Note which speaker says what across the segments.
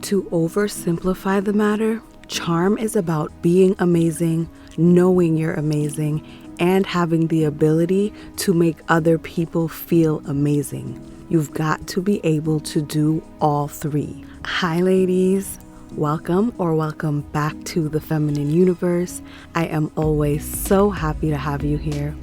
Speaker 1: To oversimplify the matter, charm is about being amazing, knowing you're amazing, and having the ability to make other people feel amazing. You've got to be able to do all three. Hi, ladies. Welcome back to the feminine universe. I am always so happy to have you here.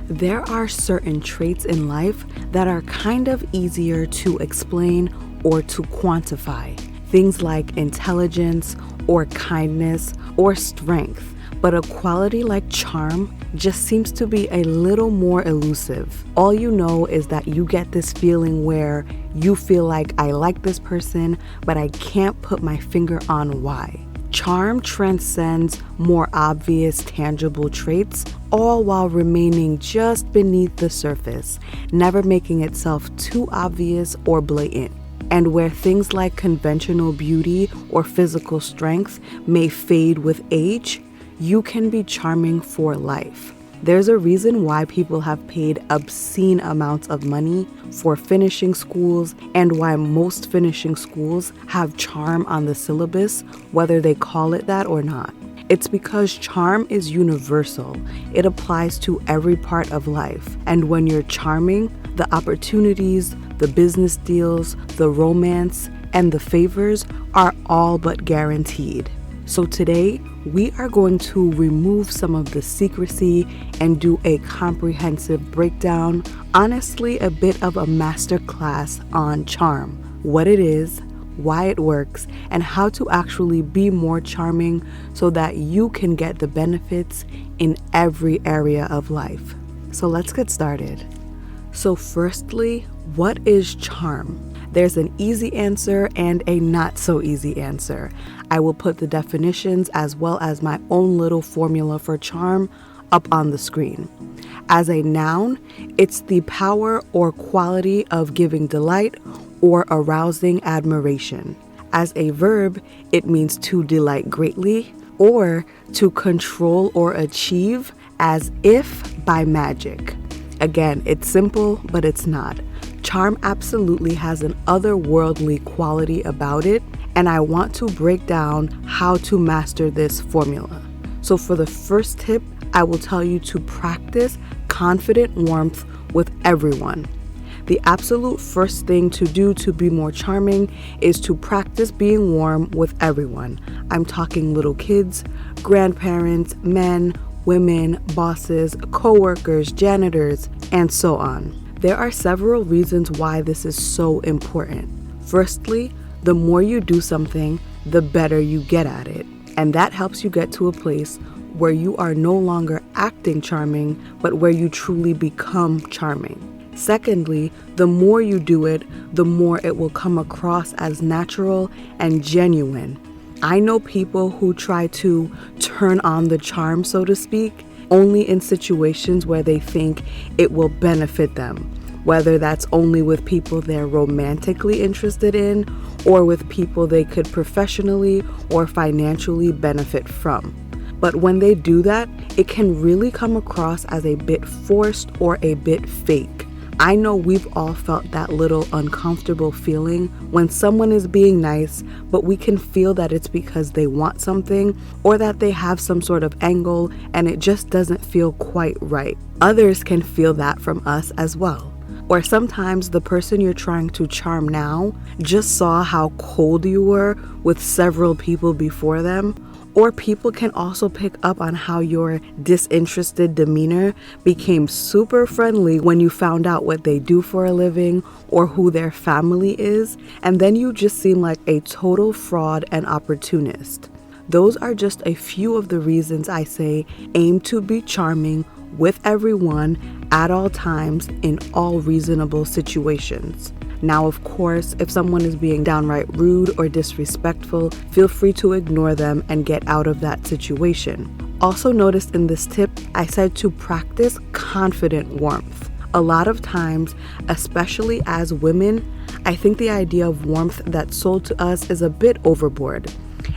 Speaker 1: There are certain traits in life that are kind of easier to explain or to quantify. Things like intelligence or kindness or strength. But a quality like charm just seems to be a little more elusive. All you know is that you get this feeling where you feel like, I like this person, but I can't put my finger on why. Charm transcends more obvious, tangible traits, all while remaining just beneath the surface, never making itself too obvious or blatant. And where things like conventional beauty or physical strength may fade with age, you can be charming for life. There's a reason why people have paid obscene amounts of money for finishing schools and why most finishing schools have charm on the syllabus, whether they call it that or not. It's because charm is universal. It applies to every part of life. And when you're charming, the opportunities, the business deals, the romance, and the favors are all but guaranteed. So today, we are going to remove some of the secrecy and do a comprehensive breakdown, honestly a bit of a masterclass on charm, what it is, why it works, and how to actually be more charming so that you can get the benefits in every area of life. So let's get started. So firstly, what is charm? There's an easy answer and a not so easy answer. I will put the definitions as well as my own little formula for charm up on the screen. As a noun, it's the power or quality of giving delight or arousing admiration. As a verb, it means to delight greatly or to control or achieve as if by magic. Again, it's simple, but it's not. Charm absolutely has an otherworldly quality about it, and I want to break down how to master this formula. So for the first tip, I will tell you to practice confident warmth with everyone. The absolute first thing to do to be more charming is to practice being warm with everyone. I'm talking little kids, grandparents, men, women, bosses, co-workers, janitors, and so on. There are several reasons why this is so important. Firstly, the more you do something, the better you get at it. And that helps you get to a place where you are no longer acting charming, but where you truly become charming. Secondly, the more you do it, the more it will come across as natural and genuine. I know people who try to turn on the charm, so to speak, only in situations where they think it will benefit them, whether that's only with people they're romantically interested in or with people they could professionally or financially benefit from. But when they do that, it can really come across as a bit forced or a bit fake. I know we've all felt that little uncomfortable feeling when someone is being nice, but we can feel that it's because they want something or that they have some sort of angle and it just doesn't feel quite right. Others can feel that from us as well. Or sometimes the person you're trying to charm now just saw how cold you were with several people before them. Or people can also pick up on how your disinterested demeanor became super friendly when you found out what they do for a living or who their family is, and then you just seem like a total fraud and opportunist. Those are just a few of the reasons I say aim to be charming with everyone at all times in all reasonable situations. Now, of course, if someone is being downright rude or disrespectful, feel free to ignore them and get out of that situation. Also notice in this tip, I said to practice confident warmth. A lot of times, especially as women, I think the idea of warmth that's sold to us is a bit overboard.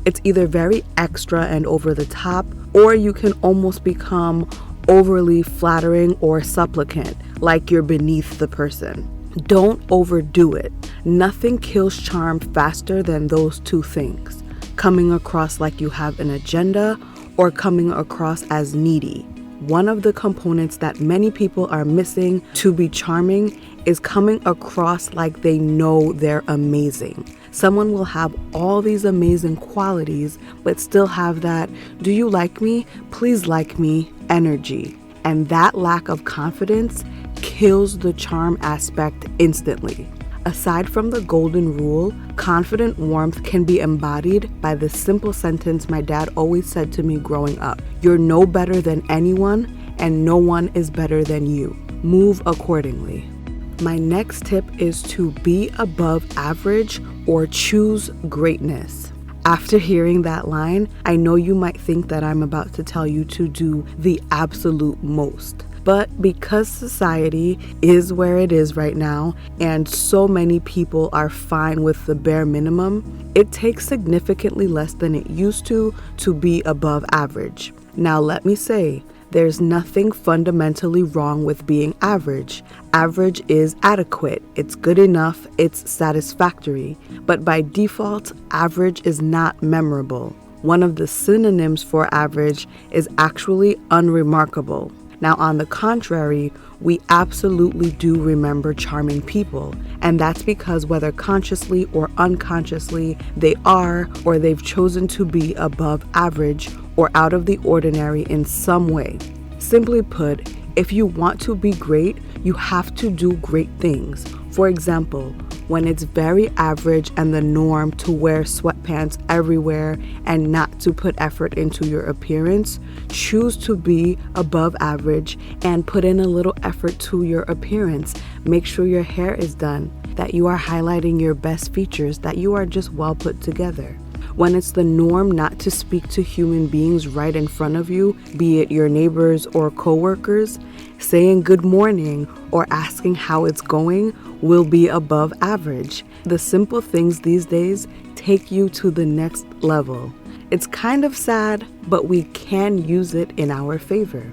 Speaker 1: It's either very extra and over the top, or you can almost become overly flattering or supplicant, like you're beneath the person. Don't overdo it. Nothing kills charm faster than those two things: coming across like you have an agenda or coming across as needy. One of the components that many people are missing to be charming is coming across like they know they're amazing. Someone will have all these amazing qualities, but still have that, "Do you like me? Please like me" energy. And that lack of confidence kills the charm aspect instantly. Aside from the golden rule, confident warmth can be embodied by the simple sentence my dad always said to me growing up: "You're no better than anyone, and no one is better than you. Move accordingly." My next tip is to be above average or choose greatness. After hearing that line, I know you might think that I'm about to tell you to do the absolute most. But because society is where it is right now, and so many people are fine with the bare minimum, it takes significantly less than it used to be above average. Now let me say, there's nothing fundamentally wrong with being average. Average is adequate, it's good enough, it's satisfactory. But by default, average is not memorable. One of the synonyms for average is actually unremarkable. Now, on the contrary, we absolutely do remember charming people, and that's because whether consciously or unconsciously, they are or they've chosen to be above average or out of the ordinary in some way. Simply put, if you want to be great, you have to do great things. For example, when it's very average and the norm to wear sweatpants everywhere and not to put effort into your appearance, choose to be above average and put in a little effort to your appearance. Make sure your hair is done, that you are highlighting your best features, that you are just well put together. When it's the norm not to speak to human beings right in front of you, be it your neighbors or coworkers, saying good morning or asking how it's going will be above average. The simple things these days take you to the next level. It's kind of sad, but we can use it in our favor.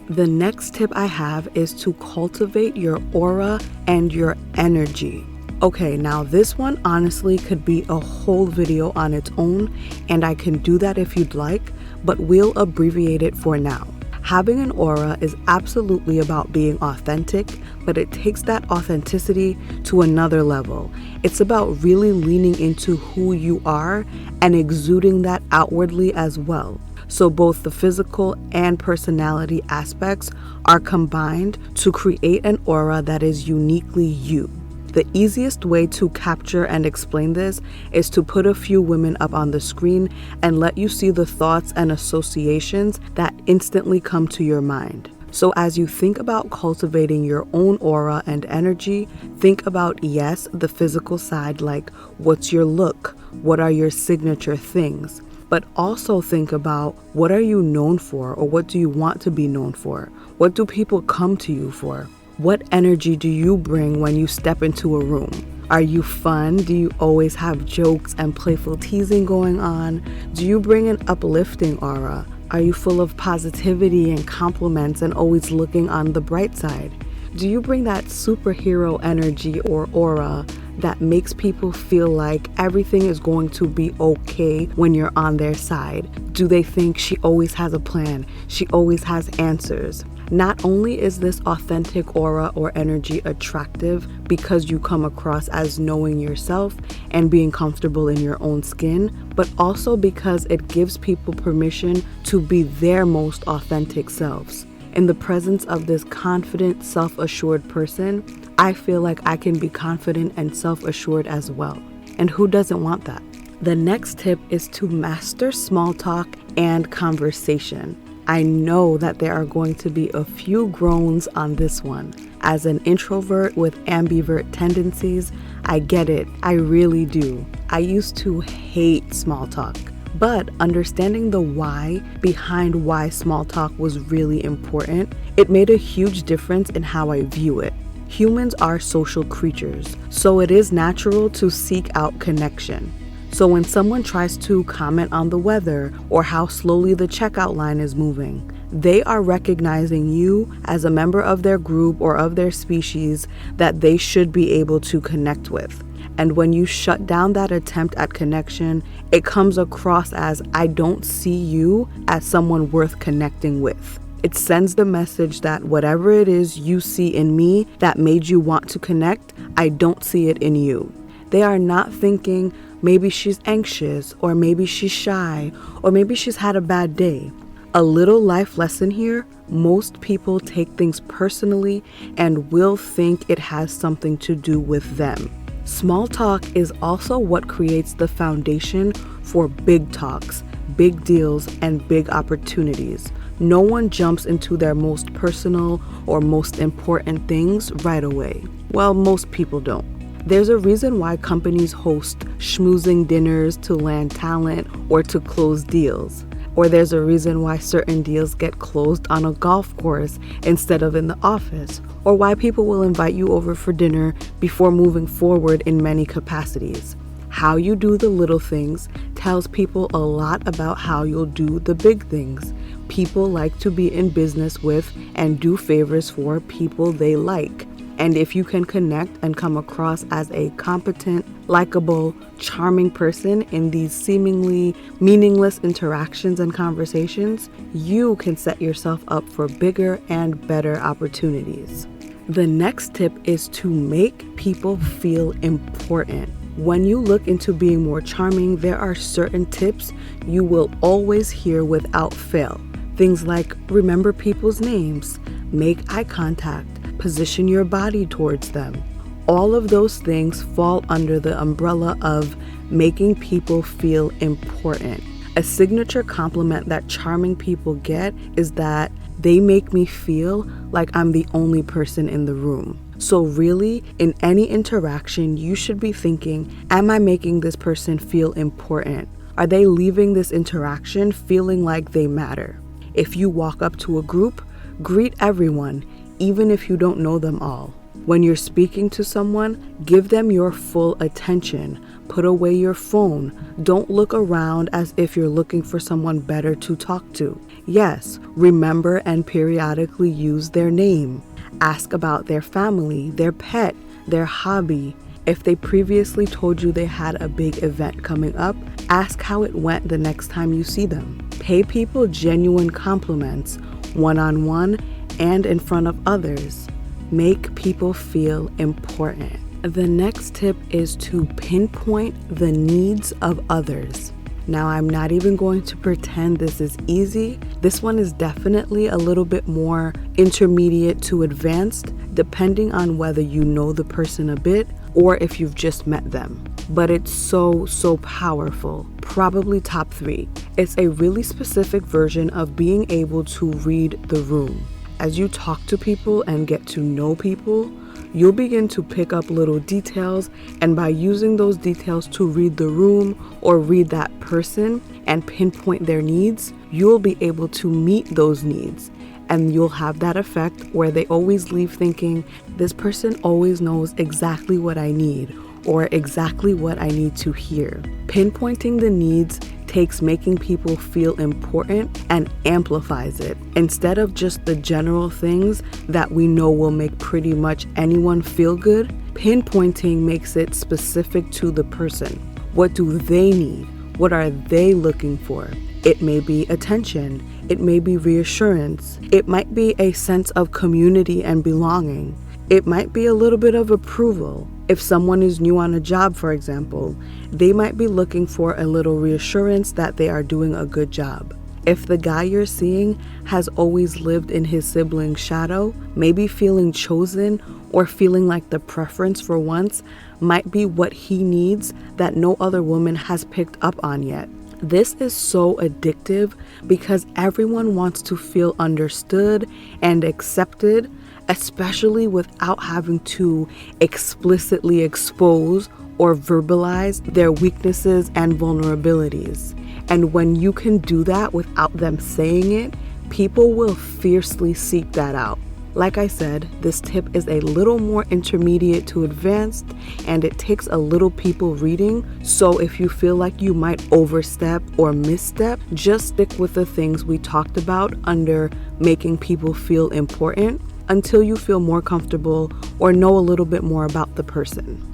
Speaker 1: The next tip I have is to cultivate your aura and your energy. Okay, now this one honestly could be a whole video on its own, and I can do that if you'd like, but we'll abbreviate it for now. Having an aura is absolutely about being authentic, but it takes that authenticity to another level. It's about really leaning into who you are and exuding that outwardly as well. So both the physical and personality aspects are combined to create an aura that is uniquely you. The easiest way to capture and explain this is to put a few women up on the screen and let you see the thoughts and associations that instantly come to your mind. So as you think about cultivating your own aura and energy, think about, yes, the physical side, like what's your look? What are your signature things? But also think about, what are you known for, or what do you want to be known for? What do people come to you for? What energy do you bring when you step into a room? Are you fun? Do you always have jokes and playful teasing going on? Do you bring an uplifting aura? Are you full of positivity and compliments and always looking on the bright side? Do you bring that superhero energy or aura that makes people feel like everything is going to be okay when you're on their side? Do they think she always has a plan? She always has answers? Not only is this authentic aura or energy attractive because you come across as knowing yourself and being comfortable in your own skin, but also because it gives people permission to be their most authentic selves. In the presence of this confident, self-assured person, I feel like I can be confident and self-assured as well. And who doesn't want that? The next tip is to master small talk and conversation. I know that there are going to be a few groans on this one. As an introvert with ambivert tendencies, I get it. I really do. I used to hate small talk. But understanding the why behind why small talk was really important, it made a huge difference in how I view it. Humans are social creatures, so it is natural to seek out connection. So when someone tries to comment on the weather or how slowly the checkout line is moving, They are recognizing you as a member of their group or of their species that they should be able to connect with. And when you shut down that attempt at connection, it comes across as, I don't see you as someone worth connecting with. It sends the message that whatever it is you see in me that made you want to connect, I don't see it in you. They are not thinking maybe she's anxious, or maybe she's shy, or maybe she's had a bad day. A little life lesson here: most people take things personally and will think it has something to do with them. Small talk is also what creates the foundation for big talks, big deals, and big opportunities. No one jumps into their most personal or most important things right away. Well, most people don't. There's a reason why companies host schmoozing dinners to land talent or to close deals. Or there's a reason why certain deals get closed on a golf course instead of in the office. Or why people will invite you over for dinner before moving forward in many capacities. How you do the little things tells people a lot about how you'll do the big things. People like to be in business with and do favors for people they like. And if you can connect and come across as a competent, likable, charming person in these seemingly meaningless interactions and conversations, you can set yourself up for bigger and better opportunities. The next tip is to make people feel important. When you look into being more charming, there are certain tips you will always hear without fail. Things like remember people's names, make eye contact, position your body towards them. All of those things fall under the umbrella of making people feel important. A signature compliment that charming people get is that they make me feel like I'm the only person in the room. So really, in any interaction, you should be thinking, am I making this person feel important? Are they leaving this interaction feeling like they matter? If you walk up to a group, greet everyone, even if you don't know them all. When you're speaking to someone, give them your full attention. Put away your phone. Don't look around as if you're looking for someone better to talk to. Yes, remember and periodically use their name. Ask about their family, their pet, their hobby. If they previously told you they had a big event coming up, ask how it went the next time you see them. Pay people genuine compliments, one-on-one and in front of others. Make people feel important. The next tip is to pinpoint the needs of others. Now, I'm not even going to pretend this is easy. This one is definitely a little bit more intermediate to advanced, depending on whether you know the person a bit or if you've just met them. But it's so powerful. Probably top 3. It's a really specific version of being able to read the room. As you talk to people and get to know people, you'll begin to pick up little details, and by using those details to read the room or read that person and pinpoint their needs, you'll be able to meet those needs. And you'll have that effect where they always leave thinking, this person always knows exactly what I need or exactly what I need to hear. Pinpointing the needs takes making people feel important and amplifies it. Instead of just the general things that we know will make pretty much anyone feel good, pinpointing makes it specific to the person. What do they need? What are they looking for? It may be attention. It may be reassurance. It might be a sense of community and belonging. It might be a little bit of approval. If someone is new on a job, for example, they might be looking for a little reassurance that they are doing a good job. If the guy you're seeing has always lived in his sibling's shadow, maybe feeling chosen or feeling like the preference for once might be what he needs that no other woman has picked up on yet. This is so addictive because everyone wants to feel understood and accepted, especially without having to explicitly expose or verbalize their weaknesses and vulnerabilities. And when you can do that without them saying it, people will fiercely seek that out. Like I said, this tip is a little more intermediate to advanced, and it takes a little people reading. So if you feel like you might overstep or misstep, just stick with the things we talked about under making people feel important until you feel more comfortable or know a little bit more about the person.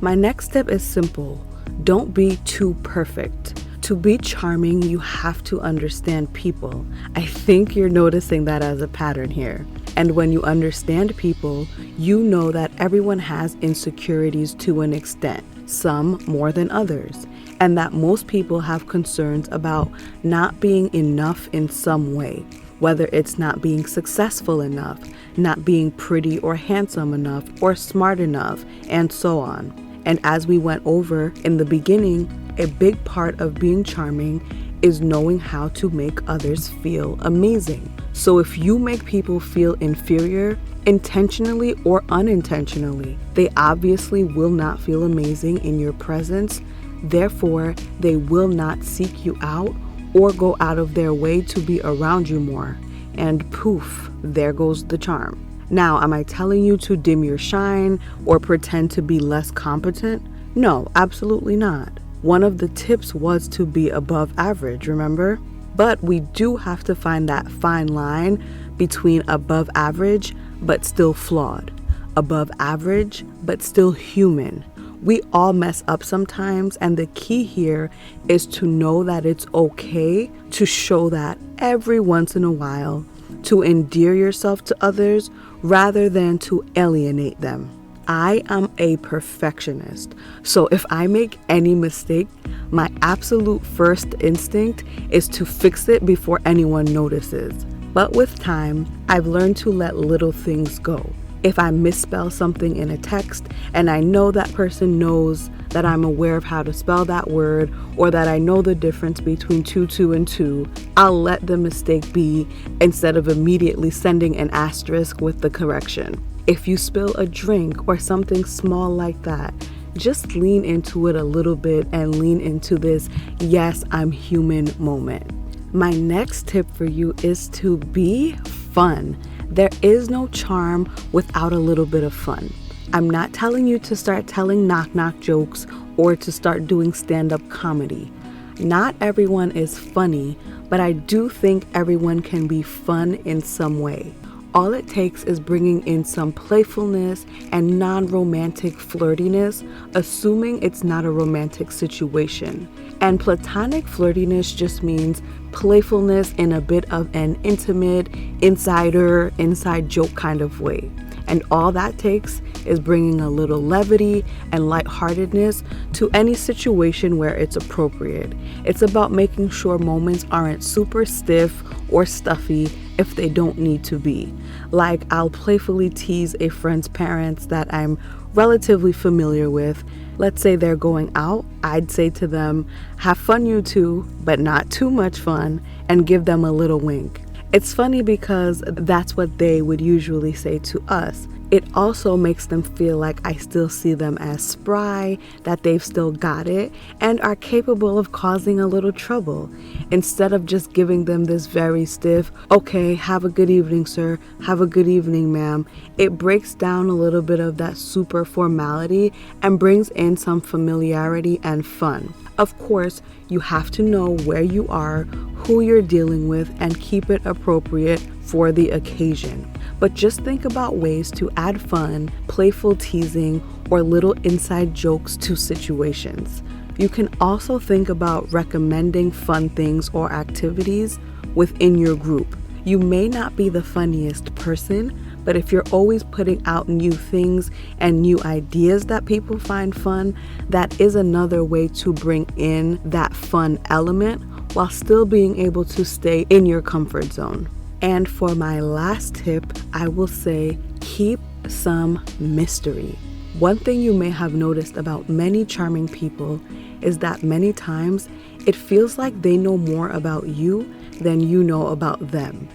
Speaker 1: My next tip is simple. Don't be too perfect. To be charming, you have to understand people. I think you're noticing that as a pattern here. And when you understand people, you know that everyone has insecurities to an extent, some more than others, and that most people have concerns about not being enough in some way, whether it's not being successful enough, not being pretty or handsome enough, or smart enough, and so on. And as we went over in the beginning, a big part of being charming is knowing how to make others feel amazing. So if you make people feel inferior, intentionally or unintentionally, they obviously will not feel amazing in your presence. Therefore, they will not seek you out or go out of their way to be around you more. And poof, there goes the charm. Now, am I telling you to dim your shine or pretend to be less competent? No, absolutely not. One of the tips was to be above average, remember? But we do have to find that fine line between above average but still flawed, above average but still human. We all mess up sometimes, and the key here is to know that it's okay to show that every once in a while, to endear yourself to others rather than to alienate them. I am a perfectionist, so if I make any mistake, my absolute first instinct is to fix it before anyone notices. But with time, I've learned to let little things go. If I misspell something in a text and I know that person knows that I'm aware of how to spell that word, or that I know the difference between two and two, I'll let the mistake be instead of immediately sending an asterisk with the correction. If you spill a drink or something small like that, just lean into it a little bit and lean into this, yes, I'm human moment. My next tip for you is to be fun. There is no charm without a little bit of fun. I'm not telling you to start telling knock-knock jokes or to start doing stand-up comedy. Not everyone is funny, but I do think everyone can be fun in some way. All it takes is bringing in some playfulness and non-romantic flirtiness, assuming it's not a romantic situation. And platonic flirtiness just means playfulness in a bit of an intimate, inside joke kind of way. And all that takes is bringing a little levity and lightheartedness to any situation where it's appropriate. It's about making sure moments aren't super stiff or stuffy if they don't need to be. Like, I'll playfully tease a friend's parents that I'm relatively familiar with. Let's say they're going out, I'd say to them, have fun you two, but not too much fun, and give them a little wink. It's funny because that's what they would usually say to us. It also makes them feel like I still see them as spry, that they've still got it, and are capable of causing a little trouble. Instead of just giving them this very stiff, okay, have a good evening, sir, have a good evening, ma'am, it breaks down a little bit of that super formality and brings in some familiarity and fun. Of course, you have to know where you are, who you're dealing with, and keep it appropriate for the occasion. But just think about ways to add fun, playful teasing, or little inside jokes to situations. You can also think about recommending fun things or activities within your group. You may not be the funniest person, but if you're always putting out new things and new ideas that people find fun, that is another way to bring in that fun element while still being able to stay in your comfort zone. And for my last tip, I will say keep some mystery. One thing you may have noticed about many charming people is that many times it feels like they know more about you than you know about them.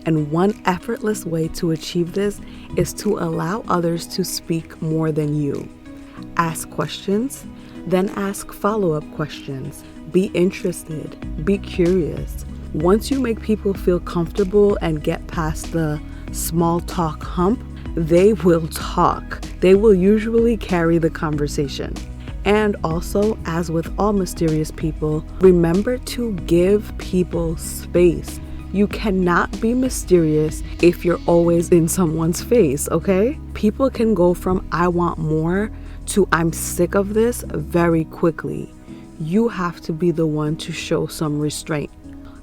Speaker 1: And one effortless way to achieve this is to allow others to speak more than you. Ask questions, then ask follow-up questions. Be interested, be curious. Once you make people feel comfortable and get past the small talk hump, they will talk. They will usually carry the conversation. And also, as with all mysterious people, remember to give people space. You cannot be mysterious if you're always in someone's face, okay? People can go from I want more to I'm sick of this very quickly. You have to be the one to show some restraint.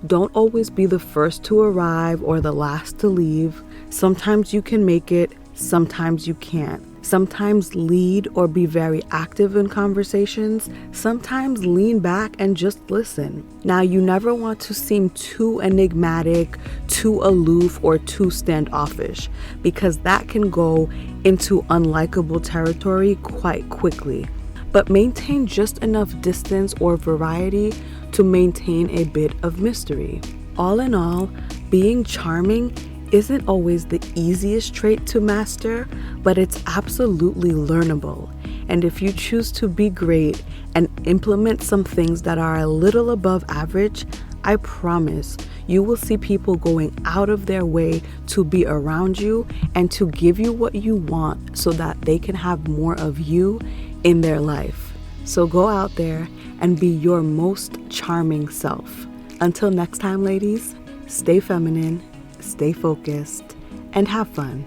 Speaker 1: Don't always be the first to arrive or the last to leave. Sometimes you can make it, sometimes you can't. Sometimes lead or be very active in conversations. Sometimes lean back and just listen. Now, you never want to seem too enigmatic, too aloof, or too standoffish, because that can go into unlikable territory quite quickly. But maintain just enough distance or variety to maintain a bit of mystery. All in all, being charming isn't always the easiest trait to master, but it's absolutely learnable. And if you choose to be great and implement some things that are a little above average, I promise you will see people going out of their way to be around you and to give you what you want so that they can have more of you in their life. So go out there and be your most charming self. Until next time, ladies, stay feminine, stay focused, and have fun.